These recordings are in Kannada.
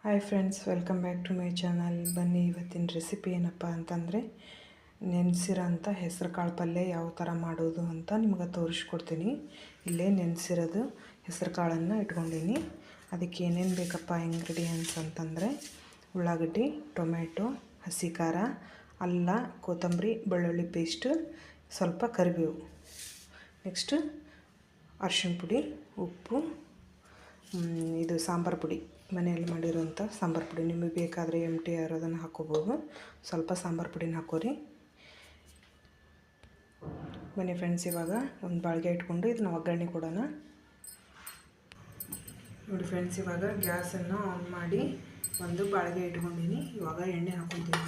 Hi friends, welcome back to my channel. ಬನ್ನಿ, ಇವತ್ತಿನ ರೆಸಿಪಿ ಏನಪ್ಪ ಅಂತಂದರೆ ನೆನೆಸಿರೋಂಥ ಹೆಸರು ಕಾಳು ಪಲ್ಯ ಯಾವ ಥರ ಮಾಡೋದು ಅಂತ ನಿಮ್ಗೆ ತೋರಿಸ್ಕೊಡ್ತೀನಿ. ಇಲ್ಲೇ ನೆನೆಸಿರೋದು ಹೆಸರು ಕಾಳನ್ನು ಇಟ್ಕೊಂಡೀನಿ. ಅದಕ್ಕೆ ಏನೇನು ಬೇಕಪ್ಪ ಇಂಗ್ರೀಡಿಯೆಂಟ್ಸ್ ಅಂತಂದರೆ ಉಳ್ಳಾಗಡ್ಡಿ, ಟೊಮೆಟೊ, ಹಸಿ ಖಾರ, ಅಲ್ಲ, ಕೊತ್ತಂಬರಿ, ಬೆಳ್ಳುಳ್ಳಿ ಪೇಸ್ಟು, ಸ್ವಲ್ಪ ಕರಿಬೇವು, ನೆಕ್ಸ್ಟು ಅರಿಶಿಣ ಪುಡಿ, ಉಪ್ಪು, ಇದು ಸಾಂಬಾರು ಪುಡಿ, ಮನೆಯಲ್ಲಿ ಮಾಡಿರೋಂಥ ಸಾಂಬಾರು ಪುಡಿ. ನಿಮಗೆ ಬೇಕಾದರೆ MTR ಅದನ್ನು ಹಾಕ್ಕೋಬೋದು. ಸ್ವಲ್ಪ ಸಾಂಬಾರು ಪುಡಿನ ಹಾಕೋರಿ. ಬನ್ನಿ ಫ್ರೆಂಡ್ಸ್, ಇವಾಗ ಒಂದು ಬಾಳಿಗೆ ಇಟ್ಕೊಂಡು ಇದನ್ನ ಒಗ್ಗರಣೆ ಕೊಡೋಣ. ನೋಡಿ ಫ್ರೆಂಡ್ಸ್, ಇವಾಗ ಗ್ಯಾಸನ್ನು ಆನ್ ಮಾಡಿ ಒಂದು ಬಾಳಿಗೆ ಇಟ್ಕೊಂಡಿನಿ. ಇವಾಗ ಎಣ್ಣೆ ಹಾಕ್ಕೊತೀನಿ.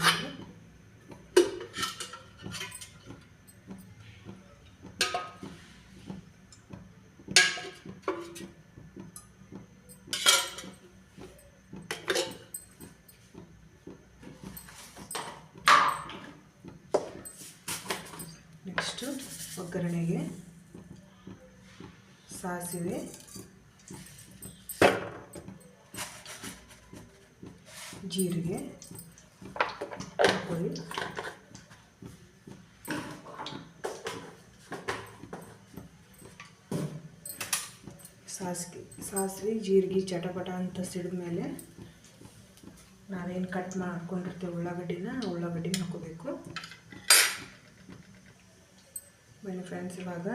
ನೆಕ್ಸ್ಟು ಒಗ್ಗರಣೆಗೆ ಸಾಸಿವೆ, ಜೀರಿಗೆ ಹಾಕೊಳ್ಳಿ. ಸಾಸಿವೆ ಜೀರಿಗೆ ಚಟಪಟ ಅಂತ ಸಿಡಿದ ಮೇಲೆ ನಾವೇನು ಕಟ್ ಮಾಡ್ಕೊಂಡಿರ್ತೇವೆ ಉಳ್ಳಾಗಡ್ಡಿನ ಹಾಕೋಬೇಕು. ಬನ್ನಿ ಫ್ರೆಂಡ್ಸ್, ಇವಾಗ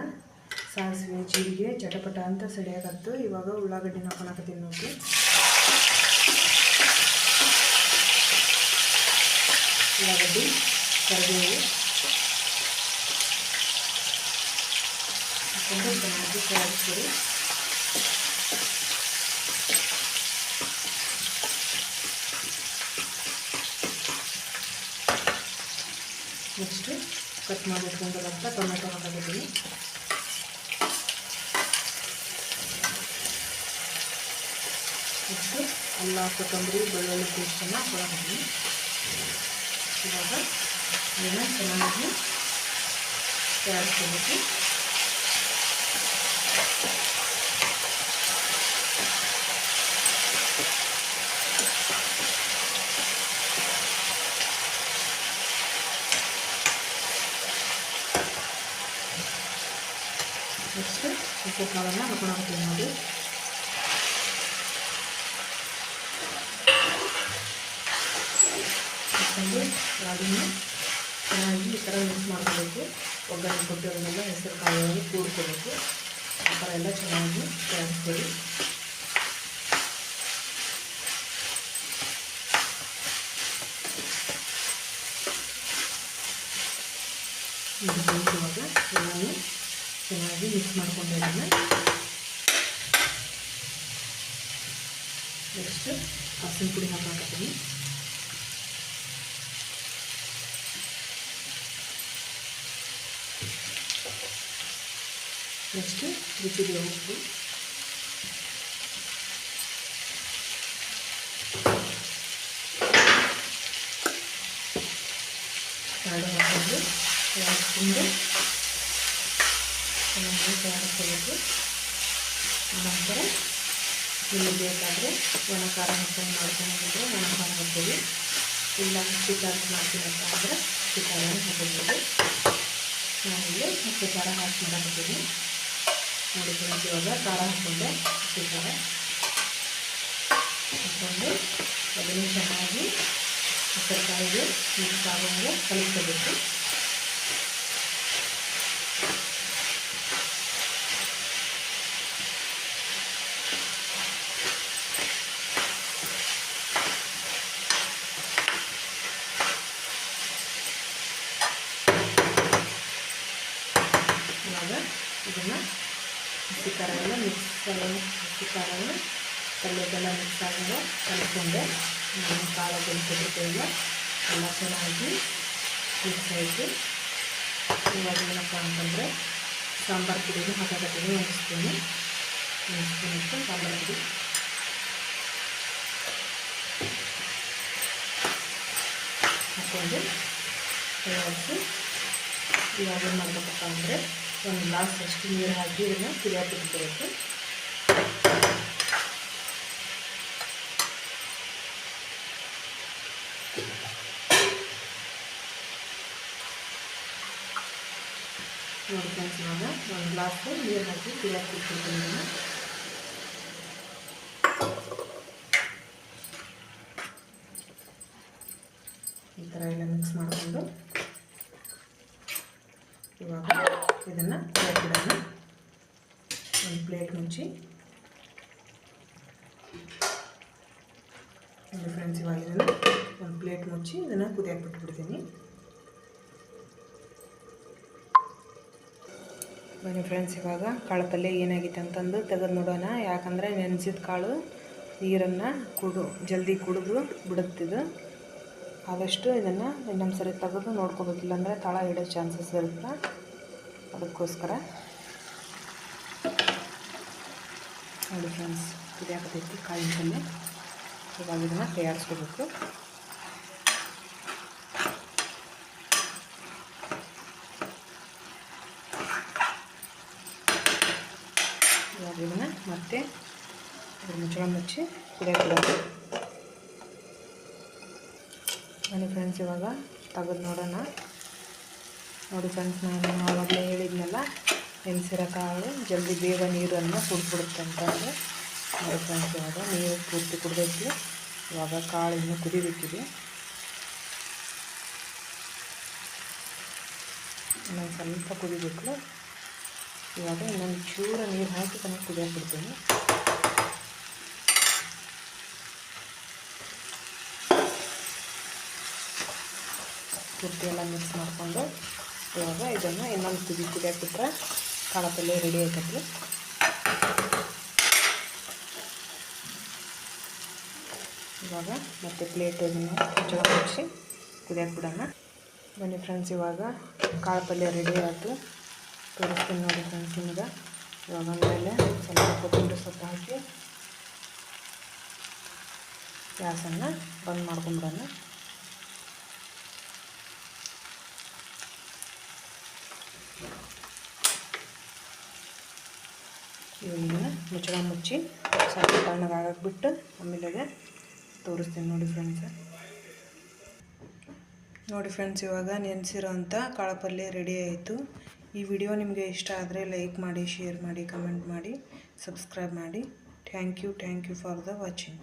ಸಾಸಿವೆ ಜೀರಿಗೆ ಚಟಪಟ ಅಂತ ಸಿಡಿಯಾಗತ್ತು. ಇವಾಗ ಉಳ್ಳಾಗಡ್ಡಿನ ಹಾಕೊಳಕತ್ತೀನಿ ನೋಡಿ. ಉಳ್ಳಾಗಡ್ಡಿ, ಕರಿಬೇವು ಹಾಕೊಂಡು ಚೆನ್ನಾಗಿ ಸೇರಿಸ್ತೀರಿ. ನೆಕ್ಸ್ಟು ಕಟ್ ಮಾಡಿಟ್ಕೊಂಡಿರೋಂಥ ಟೊಮೆಟೊ ಹಾಕಿದ್ದೀನಿ. ನೆಕ್ಸ್ಟು ಅಲ್ಲ, ಕೊತ್ತಂಬರಿ, ಬೆಳ್ಳುಳ್ಳಿ ಪೇಸ್ಟನ್ನು ಹಾಕಿದ್ದೀನಿ. ಇವಾಗ ಇದನ್ನು ಚೆನ್ನಾಗಿ ತಯಾರಿಸ್ಕೋಬೇಕು. ನೆಕ್ಸ್ಟು ಉಪ್ಪು ಕಾಳನ್ನು ಹಾಕ್ಕೊಳಕತ್ತೀನಿ ನೋಡಿ. ಹಾಕ್ಕೊಂಡು ಅದನ್ನು ಚೆನ್ನಾಗಿ ಈ ಥರ ಮಿಕ್ಸ್ ಮಾಡ್ಕೋಬೇಕು. ಒಗ್ಗರಣೆ ಕೊಟ್ಟಿರೋದನ್ನೆಲ್ಲ ಹೆಸರು ಕಾಳನ್ನು ಕೂಡ್ಕೋಬೇಕು. ಆ ಥರ ಎಲ್ಲ ಚೆನ್ನಾಗಿ ತಯಾರಿಸ್ಕೊಳ್ಳಿ. ಇವಾಗ ಎಲ್ಲನೂ ಚೆನ್ನಾಗಿ ಮಿಕ್ಸ್ ಮಾಡ್ಕೊಂಡಿರೋಣ. ನೆಕ್ಸ್ಟ್ ಅರಿಶಿಣ ಪುಡಿ ಹಾಕಿ. ನೆಕ್ಸ್ಟ್ ರುಚಿಗೆ ಉಪ್ಪು, ಕಾಳು ಹಾಕೊಂಡು ತಯಾರಿಸ್ಕೊಂಡು ಚೆನ್ನಾಗಿ ತಯಾರಿಸ್ಕೋಬೇಕು. ನಂತರ ನಿಮಗೆ ಬೇಕಾದರೆ ಒಣ ಖಾರ ಹಾಕೊಂಡು ಮಾಡ್ಕೊಂಡಿದ್ರೆ ಒಣ ಖಾರ ಹಾಕ್ತೀವಿ. ಇಲ್ಲ ಹಸಿ ಖಾರ ಮಾಡ್ತೀನಿ ಅಂತ ಅಂದರೆ ಹಸಿ ಖಾರನ ಹಾಕೋಬೋದು. ನಾನಿಲ್ಲಿ ಹಸಿ ಖಾರ ಹಾಕಿ ಮಾಡಾಕತ್ತೀನಿ ನೋಡಿ ಫ್ರೆಂಡ್ಸ್. ಇವಾಗ ಖಾರ ಹಾಕ್ಕೊಂಡೆ, ಹಸಿ ಖಾರ ಹಾಕ್ಕೊಂಡು ಅದನ್ನು ಚೆನ್ನಾಗಿ ಹೆಸರು ಕಾಯಿಗೆ ಮಿಕ್ಸ್ ಆಗೋಂಗೆ ಕಲಿಸ್ಕೋಬೇಕು. ಇವಾಗ ಇದನ್ನು ಹಸಿ ಖಾರ ಎಲ್ಲ ಹಸಿ ಖಾರನ ಪಲ್ಯಕ್ಕೆಲ್ಲ ಮಿಕ್ಸ್ ಆಗೋದು ಕಲಿಸ್ಕೊಂಡೆ. ಖಾರ ಬೆಳೆಸಿಲ್ಲ ಎಲ್ಲ ಚೆನ್ನಾಗಿ ಮಿಕ್ಸ್ ಆಯಿತು. ಇವಾಗ ಏನಪ್ಪ ಅಂತಂದರೆ ಸಾಂಬಾರು ಪುಡಿನೂ ಹಾಕಕತ್ತೀನಿ. 1 ಸ್ಪೂನು ಸಾಂಬಾರು ಪುಡಿ ಹಾಕ್ಕೊಂಡು ತಯಾರಿಸಿ ಇವಾಗ ಏನು ಮಾಡಬೇಕಪ್ಪ ಅಂದರೆ ಒಂದು ಗ್ಲಾಸ್ ಅಷ್ಟು ನೀರು ಹಾಕಿ ಇದನ್ನು ಕುದಿಯೋಕೆ ಬಿಟ್ಬಿಡಬೇಕು. ನೋಡಿ ಫ್ರೆಂಡ್ಸ್, ಇವಾಗ ಒಂದು ಗ್ಲಾಸ್ ನೀರು ಹಾಕಿ ಕುದಿಯಕ್ಕೆ ಇಟ್ಬಿಡ್ತೀನಿ. ಈ ಥರ ಎಲ್ಲ ಮಿಕ್ಸ್ ಮಾಡಿಕೊಂಡು ಇವಾಗ ಇದನ್ನು ಕುದಿಯೋಕ್ಕಿಡೋಣ. ಒಂದು ಪ್ಲೇಟ್ ಮುಚ್ಚಿ ನೋಡಿ ಫ್ರೆಂಡ್ಸ್, ಇವಾಗ ಇದನ್ನು ಒಂದು ಪ್ಲೇಟ್ ಮುಚ್ಚಿ ಇದನ್ನು ಕುದಿಯಕ್ಕೆ ಬಿಟ್ಬಿಡ್ತೀನಿ. ಬನ್ನಿ ಫ್ರೆಂಡ್ಸ್, ಇವಾಗ ಕಾಳು ಪಲ್ಯ ಏನಾಗಿತ್ತು ಅಂತಂದು ತೆಗೆದು ನೋಡೋಣ. ಯಾಕಂದರೆ ನೆನೆಸಿದ ಕಾಳು ನೀರನ್ನು ಜಲ್ದಿ ಕುಡಿದು ಬಿಡುತ್ತಿದ್ದು. ಆದಷ್ಟು ಇದನ್ನು ಇನ್ನೊಂದು ಸರಿ ತೆಗೆದು ನೋಡ್ಕೋಬೇಕಿಲ್ಲ ಅಂದರೆ ತಳ ಹಿಡೋ ಚಾನ್ಸಸ್ ಇರುತ್ತೆ. ಅದಕ್ಕೋಸ್ಕರ ನೋಡಿ ಫ್ರೆಂಡ್ಸ್, ಕುದಿಯಾಕತೈತಿ ಕಾಳಿನ ಪಲ್ಯ. ಇವಾಗ ಇದನ್ನು ತಯಾರಿಸ್ಕೋಬೇಕು. ಇವಾಗ ಇದನ್ನು ಮತ್ತೆ ಮುಚ್ಚಳ ಮುಚ್ಚಿ ಕುದಿಯಾಕಿಡೋದು. ಬನ್ನಿ ಫ್ರೆಂಡ್ಸ್, ಇವಾಗ ತೆಗೆದು ನೋಡೋಣ. ನೋಡಿ ಫ್ರೆಂಡ್ಸ್, ನಾನು ಆವಾಗಲೇ ಹೇಳಿದ್ನಲ್ಲ, ನೆನೆಸಿರೋ ಕಾಳು ಜಲ್ದಿ ಬೇಗ ನೀರನ್ನು ಕುಡಿದ್ಬಿಡುತ್ತೆ ಅಂತಂದರೆ. ನೋಡಿ ಫ್ರೆಂಡ್ಸ್, ಇವಾಗ ನೀರು ಪೂರ್ತಿ ಕುಡಿದೈತಿ. ಇವಾಗ ಕಾಳು ಇನ್ನೂ ಕುದಿಬೇಕಿದೆ. ಇನ್ನೊಂದು ಸ್ವಲ್ಪ ಕುದಿಬೇಕು. ಇವಾಗ ಇನ್ನೊಂದು ಚೂರ ನೀರು ಹಾಕಿ ಚೆನ್ನಾಗಿ ಕುದಿಯಕ್ಕೆ ಬಿಡ್ತೀನಿ. ಪೂರ್ತಿ ಎಲ್ಲ ಮಿಕ್ಸ್ ಮಾಡಿಕೊಂಡು ಇವಾಗ ಇದನ್ನು ಇನ್ನೊಂದು ಕುದಿಯಕ್ಕೆ ಬಿಟ್ಟರೆ ಕಾಳು ಪಲ್ಯ ರೆಡಿ ಆಯ್ತೈತಿ. ಇವಾಗ ಮತ್ತೆ ಪ್ಲೇಟ್ ಇದನ್ನು ಮುಚ್ಚಳ ಮುಚ್ಚಿ ಕುದಿಯಕ್ಕೆ ಬಿಡೋಣ. ಬನ್ನಿ ಫ್ರೆಂಡ್ಸ್, ಇವಾಗ ಕಾಳು ಪಲ್ಯ ರೆಡಿ ಆಯಿತು. ತೋರಿಸ್ತೀನಿ ನೋಡಿ ಫ್ರೆಂಡ್ಸ್ ನಿಮಗೆ. ಇವಾಗ ಮೇಲೆ ಸ್ವಲ್ಪ ಕೊತ್ತಂಬರಿ ಸೊಪ್ಪು ಹಾಕಿ ಗ್ಯಾಸನ್ನು ಬಂದ್ ಮಾಡ್ಕೊಂಬಿಡೋಣ. ಇವಾಗ ಮುಚ್ಚಳ ಮುಚ್ಚಿ ಸ್ವಲ್ಪ ತಣ್ಣಗಾಗಕ್ಕೆ ಬಿಟ್ಟು ಆಮೇಲೆ ತೋರಿಸ್ತೀನಿ ನೋಡಿ ಫ್ರೆಂಡ್ಸ್. ನೋಡಿ ಫ್ರೆಂಡ್ಸ್, ಇವಾಗ ನೆನೆಸಿರೋ ಅಂಥ ಕಾಳು ಪಲ್ಯ ರೆಡಿ ಆಯಿತು. ಈ ವಿಡಿಯೋ ನಿಮಗೆ ಇಷ್ಟ ಆದರೆ ಲೈಕ್ ಮಾಡಿ, ಶೇರ್ ಮಾಡಿ, ಕಮೆಂಟ್ ಮಾಡಿ, ಸಬ್ಸ್ಕ್ರೈಬ್ ಮಾಡಿ. Thank you for the watching.